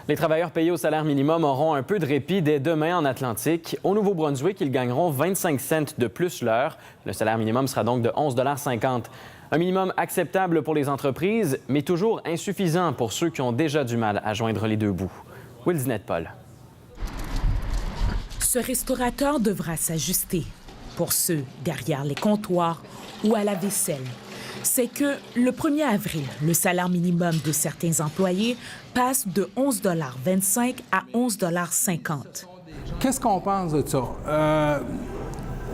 Les travailleurs payés au salaire minimum auront un peu de répit dès demain en Atlantique. Au Nouveau-Brunswick, ils gagneront 25 cents de plus l'heure. Le salaire minimum sera donc de 11,50 $. Un minimum acceptable pour les entreprises, mais toujours insuffisant pour ceux qui ont déjà du mal à joindre les deux bouts. Will Dinette-Paul. Ce restaurateur devra s'ajuster pour ceux derrière les comptoirs ou à la vaisselle. C'est que le 1er avril, le salaire minimum de certains employés passe de 11,25 $ à 11,50 $. Qu'est-ce qu'on pense de ça?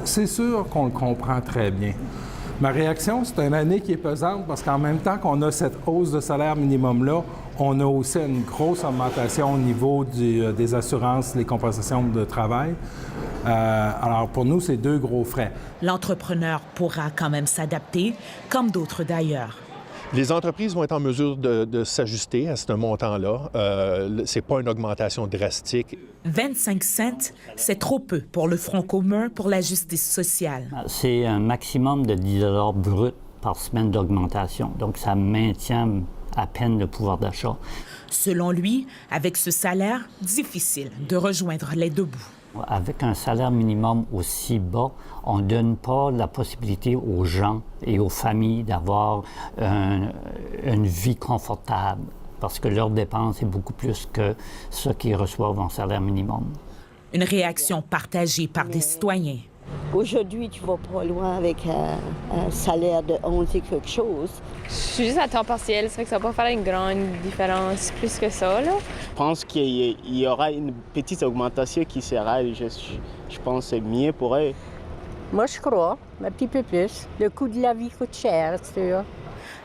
C'est sûr qu'on le comprend très bien. Ma réaction, c'est une année qui est pesante parce qu'en même temps qu'on a cette hausse de salaire minimum-là, on a aussi une grosse augmentation au niveau des assurances, les compensations de travail. Alors, pour nous, c'est deux gros frais. L'entrepreneur pourra quand même s'adapter, comme d'autres d'ailleurs. Les entreprises vont être en mesure de s'ajuster à ce montant-là. Ce n'est pas une augmentation drastique. 25 cents, c'est trop peu pour le Front commun pour la justice sociale. C'est un maximum de 10 $ brut par semaine d'augmentation. Donc, ça maintient à peine le pouvoir d'achat. Selon lui, avec ce salaire, difficile de rejoindre les deux bouts. Avec un salaire minimum aussi bas, on ne donne pas la possibilité aux gens et aux familles d'avoir une vie confortable parce que leurs dépenses est beaucoup plus que ce qu'ils reçoivent en salaire minimum. Une réaction partagée par des citoyens. Aujourd'hui, tu vas pas loin avec un salaire de 11 et quelque chose. Je suis juste à temps partiel, ça fait que ça va pas faire une grande différence plus que ça, là. Je pense qu'il y aura une petite augmentation qui sera, je pense, mieux pour eux. Moi, je crois, un petit peu plus. Le coût de la vie coûte cher, tu sais.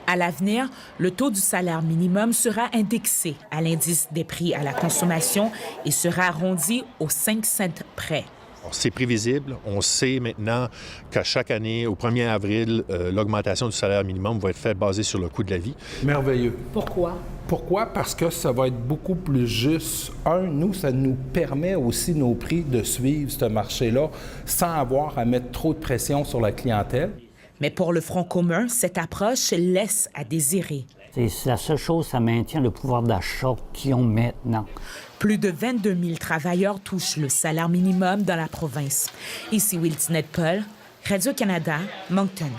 À l'avenir, le taux du salaire minimum sera indexé à l'indice des prix à la consommation et sera arrondi aux 5 cents près. C'est prévisible. On sait maintenant qu'à chaque année, au 1er avril, l'augmentation du salaire minimum va être faite basée sur le coût de la vie. Merveilleux. Pourquoi? Pourquoi? Parce que ça va être beaucoup plus juste. Nous, ça nous permet aussi, nos prix, de suivre ce marché-là sans avoir à mettre trop de pression sur la clientèle. Mais pour le Front commun, cette approche laisse à désirer. C'est la seule chose, ça maintient le pouvoir d'achat qu'ils ont maintenant. Plus de 22 000 travailleurs touchent le salaire minimum dans la province. Ici Will Dinette-Paul, Radio-Canada, Moncton.